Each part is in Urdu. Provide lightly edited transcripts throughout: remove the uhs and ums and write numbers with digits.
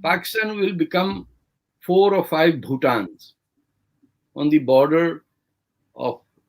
Pakistan will become 4 or 5 Bhutans on the border of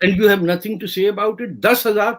and you have nothing to say about it. 10,000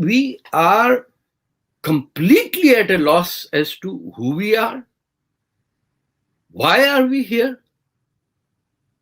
We are completely at a loss as to who we are. Why are we here?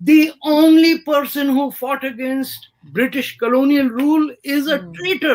The only person who fought against British colonial rule is a traitor.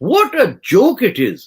What a joke it is.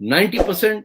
90%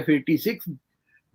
F-86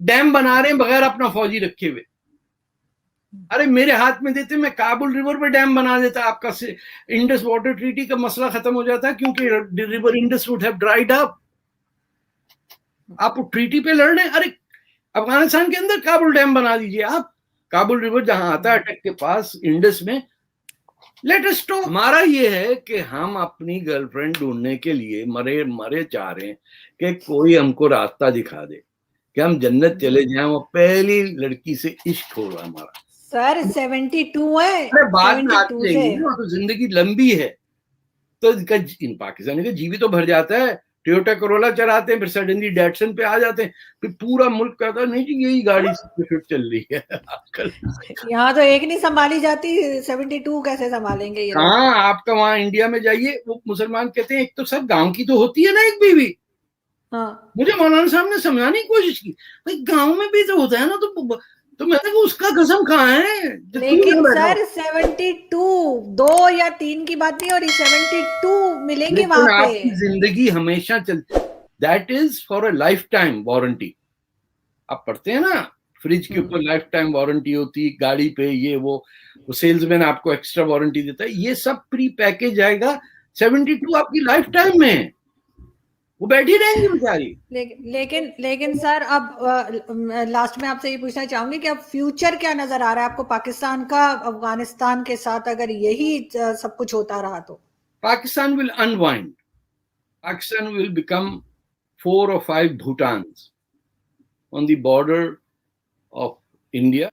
dam بنا رہے ہیں بغیر اپنا فوجی رکھے ہوئے. ارے میرے ہاتھ میں دیتے میں کابل ریور پہ ڈیم بنا دیتا, آپ کا انڈس واٹر ٹریٹی کا مسئلہ ختم ہو جاتا, کیونکہ river Indus would have dried up. آپ ٹریٹی پہ لڑ رہے ہیں, ارے افغانستان کے اندر کابل ڈیم بنا دیجیے آپ, کابل ریور جہاں آتا ہے اٹک کے پاس انڈس میں, لیٹ اس ٹاک. ہمارا یہ ہے کہ ہم اپنی گرل فرینڈ ڈھونڈنے کے لیے مرے چاہ رہے ہیں کہ کوئی ہم کو راستہ دکھا دے کہ ہم جنت چلے جائیں. وہ پہلی لڑکی سے عشق ہوگا ہمارا. سر 72 ہے, بعد میں آتی رہیں گی, تو زندگی لمبی ہے. تو پاکستانی کا جی بھی تو بھر جاتا ہے, ٹویوٹا کرولا چلاتے ہیں, پھر سڈنلی ڈیٹسن پہ آ جاتے ہیں, پھر پورا ملک کہتا ہے نہیں جی یہی گاڑی فٹ چل رہی ہے آج کل. یہاں تو ایک نہیں سنبھالی جاتی, 72 کیسے سنبھالیں گے؟ ہاں آپ کا وہاں انڈیا میں جائیے, وہ مسلمان کہتے ہیں ایک تو سر گاؤں کی تو ہوتی ہے نا ایک بیوی. مجھے مولانا صاحب نے سمجھانے کی کوشش کی, بھائی گاؤں میں بھی تو ہوتا ہے نا, تو میں نے کہا اس کا قسم کہاں ہے. لیکن سر 72 2 یا 3 کی بات نہیں ہو رہی, 72 ملیں گے وہاں پہ. آپ کی زندگی ہمیشہ چلتی, that is for a life time warranty. آپ پڑھتے ہیں نا فریج کے اوپر لائف ٹائم وارنٹی ہوتی, گاڑی پہ یہ وہ سیلز مین آپ کو ایکسٹرا وارنٹی دیتا ہے, یہ سب پری پیکج آئے گا. 72 آپ کی لائف ٹائم میں ہے, وہ بیٹھی رہیں گی بیچاری. لیکن سر اب لاسٹ میں آپ سے یہ پوچھنا چاہوں گی کہ اب فیوچر کیا نظر آ رہا ہے آپ کو پاکستان کا افغانستان کے ساتھ, اگر یہی سب کچھ ہوتا رہا تو؟ Pakistan will unwind. Pakistan will become 4 or 5 Bhutans on the border of India,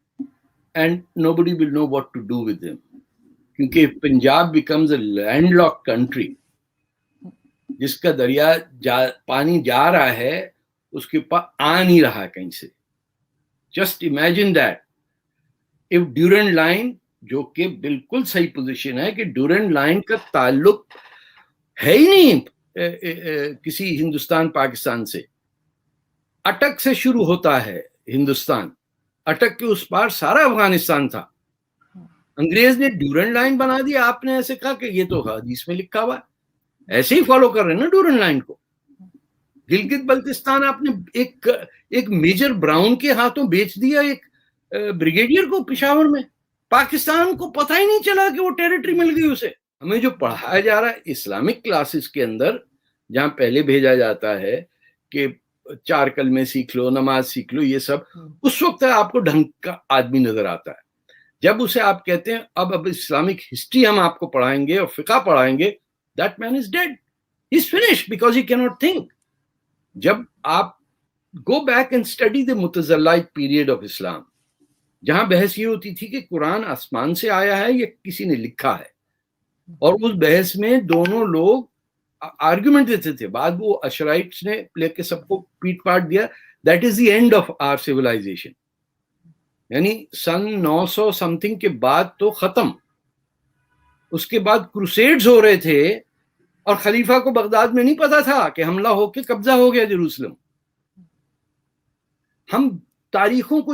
and nobody will know what to do with them. کیونکہ Punjab becomes a landlocked country, جس کا دریا پانی جا رہا ہے اس کے پاس آ نہیں رہا کہیں سے. Just imagine that if Durand line, جو کہ بالکل صحیح پوزیشن ہے کہ ڈیورنڈ لائن کا تعلق ہے ہی نہیں کسی ہندوستان پاکستان سے, اٹک سے شروع ہوتا ہے ہندوستان, اٹک کے اس پار سارا افغانستان تھا. انگریز نے ڈیورنڈ لائن بنا دیا, آپ نے ایسے کہا کہ یہ تو حدیث میں لکھا ہوا ہے, ایسے ہی فالو کر رہے ہیں نا ڈیورنڈ لائن کو. گلگت بلتستان آپ نے ایک میجر براؤن کے ہاتھوں بیچ دیا ایک بریگیڈیئر کو پشاور میں. پاکستان کو پتہ ہی نہیں چلا کہ وہ ٹیریٹری مل گئی اسے. ہمیں جو پڑھایا جا رہا ہے اسلامک کلاسز کے اندر, جہاں پہلے بھیجا جاتا ہے کہ 4 کلمے سیکھ لو, نماز سیکھ لو, یہ سب اس وقت آپ کو ڈھنگ کا آدمی نظر آتا ہے. جب اسے آپ کہتے ہیں اب اسلامک ہسٹری ہم آپ کو پڑھائیں گے اور فقہ پڑھائیں گے, that man is dead, he's finished because he cannot think. جب آپ go back and study the متزلزلہ period of Islam, جہاں بحث یہ ہوتی تھی کہ قرآن آسمان سے آیا ہے یا کسی نے لکھا ہے, اور اس بحث میں دونوں لوگ آرگومنٹ دیتے تھے. بعد وہ اشرائٹس نے لے کے سب کو پیٹ پاٹ دیا. That is the end of our civilisation, یعنی سن 900 سم تھنگ کے بعد تو ختم. اس کے بعد کروسیڈز ہو رہے تھے, اور خلیفہ کو بغداد میں نہیں پتا تھا کہ حملہ ہو کے قبضہ ہو گیا جیروسلم. ہم تاریخوں کو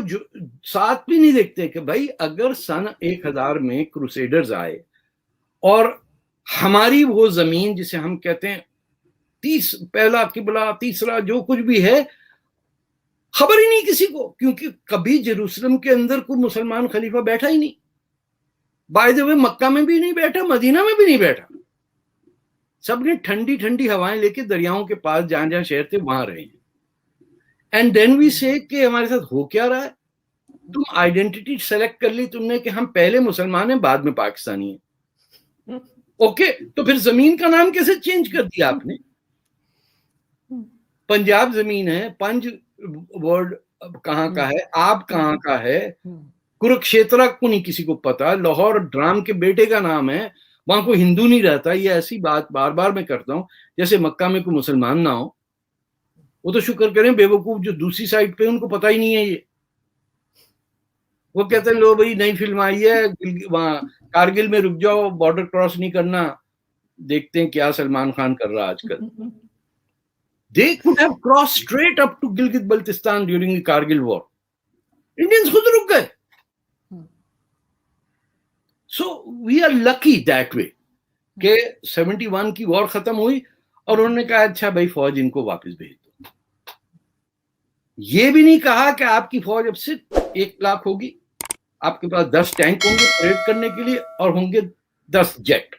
ساتھ بھی نہیں دیکھتے کہ بھائی اگر سن 1000 میں کروسیڈرز آئے اور ہماری وہ زمین جسے ہم کہتے ہیں پہلا قبلہ, تیسرا جو کچھ بھی ہے, خبر ہی نہیں کسی کو, کیونکہ کبھی جیروسلم کے اندر کوئی مسلمان خلیفہ بیٹھا ہی نہیں. بائی دی وے مکہ میں بھی نہیں بیٹھا, مدینہ میں بھی نہیں بیٹھا. سب نے ٹھنڈی ٹھنڈی ہوائیں لے کے دریاؤں کے پاس جہاں جہاں شہر تھے وہاں رہے ہیں. اینڈ دین وی سے کہ ہمارے ساتھ ہو کیا رہا ہے. تم آئیڈینٹی سلیکٹ کر لی تم نے کہ ہم پہلے مسلمان ہیں بعد میں پاکستانی ہیں. اوکے, تو پھر زمین کا نام کیسے چینج کر دیا آپ نے؟ پنجاب زمین ہے, پنج ورڈ کہاں کا ہے, آپ کہاں کا ہے, کرکشیترا کو نہیں کسی کو پتا, لاہور ڈرام کے بیٹے کا نام ہے, وہاں کوئی ہندو نہیں رہتا. یہ ایسی بات بار بار میں کرتا ہوں جیسے مکہ میں کوئی مسلمان نہ ہو. وہ تو شکر کریں بے وقوف جو دوسری سائڈ پہ ان کو پتہ ہی نہیں ہے. یہ وہ کہتے ہیں لو بھائی نئی فلم آئی ہے وہاں کارگل میں رک جاؤ, بارڈر کراس نہیں کرنا, دیکھتے ہیں کیا سلمان خان کر رہا آج کل. They could have crossed straight up to Gilgit Baltistan during the Kargil war. Indians خود رک گئے. So we are lucky that way کہ 71 کی وار ختم ہوئی اور انہوں نے کہا اچھا بھائی فوج ان کو واپس بھیج دو. یہ بھی نہیں کہا کہ آپ کی فوج اب صرف 1 لاکھ ہوگی, آپ کے پاس 10 ٹینک ہوں گے پریڈ کرنے کے لیے اور ہوں گے 10 جیٹ.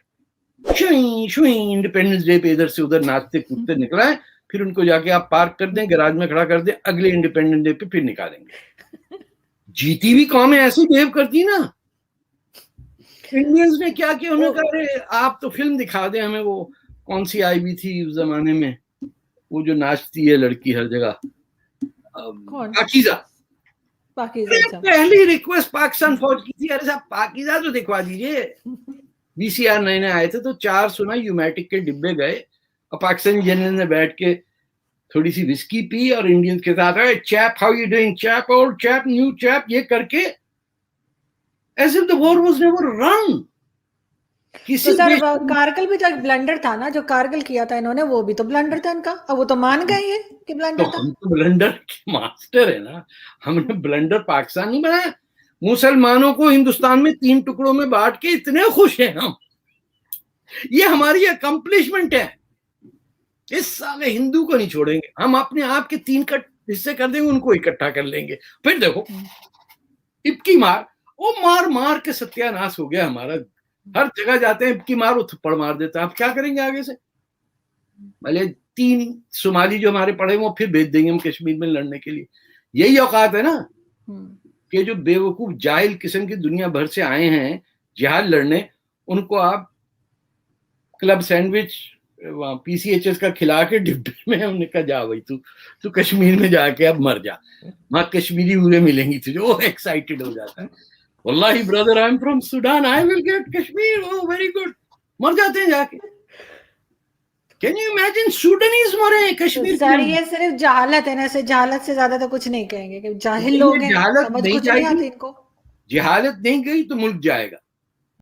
انڈیپینڈنس ڈے پہ ادھر سے ادھر ناچتے کودتے نکلا ہے, پھر ان کو جا کے آپ پارک کر دیں, گراج میں کھڑا کر دیں, اگلے انڈیپینڈنس ڈے پہ پھر نکالیں گے. جیتی بھی قومیں ایسے بہیو کرتی نا. انڈینز نے کیا کیا, انہوں نے کہا آپ تو فلم دکھا دیں ہمیں, وہ کون سی آئی بھی تھی اس زمانے میں, وہ جو ناچتی ہے لڑکی ہر جگہ, پاکیزہ. پہلی ریکویسٹ پاکستان فوج کی تھی, ارے صاحب پاکیزہ تو دکھوا دیجیے. وی سی آر نئے آئے تھے تو 4 سنا یومیٹک کے ڈبے گئے اور پاکستانی جنرل نے بیٹھ کے تھوڑی سی وسکی پی اور انڈینز کے ساتھ cheap how you doing, cheap old cheap new cheap, یہ کر کے as if the war was never run. تو سر کارگل بھی جو بلنڈر تھا نا, جو کارگل کیا تھا انہوں نے, وہ بھی تو بلنڈر تھا ان کا, اب وہ تو مان گئے ہیں کہ بلنڈر تھا. ہم تو بلنڈر کے ماسٹر ہیں نا, ہم نے بلنڈر پاکستان نہیں بنایا. مسلمانوں کو ہندوستان میں 3 ٹکڑوں میں بانٹ کے اتنے خوش ہیں ہم, یہ ہماری اکمپلشمنٹ ہے. اس سال ہندو کو نہیں چھوڑیں گے ہم, اپنے آپ کے 3 حصے کر دیں گے, ان کو اکٹھا کر لیں گے. پھر دیکھو ابکی مار, وہ مار مار کے ستیہ ناش ہو گیا ہمارا. ہر جگہ جاتے ہیں ابکی مار, وہ تھپڑ مار دیتا ہے. آپ کیا کریں گے آگے سے؟ بھلے 3 صومالی جو ہمارے پڑے وہ پھر بھیج دیں گے ہم کشمیر میں لڑنے کے لیے. یہی اوقات ہے نا کہ جو بے وقوف جاہل قسم کی دنیا بھر سے آئے ہیں جہاد لڑنے, ان کو آپ کلب سینڈوچ وہاں پی سی ایچ ایس کا کھلا کے ڈبے میں ہم نے کہا جا بھائی تو کشمیر میں جا کے اب مر جا, وہاں کشمیری ہوئے ملیں گی تجھے. وہ ایکسائٹیڈ ہو جاتا ہے, واللہ برادر I am from Sudan, I will get Kashmir, oh very good, مر جاتے ہیں جا کے. کین یو امیجن سوڈانیز مرے ہیں کشمیر. سر یہ صرف جہالت ہے نا, ایسے جہالت سے زیادہ تو کچھ نہیں کہیں گے, کہ جاہل لوگ ہیں, سمجھ کچھ نہیں آتی ان کو. جہالت نہیں گئی تو ملک جائے گا.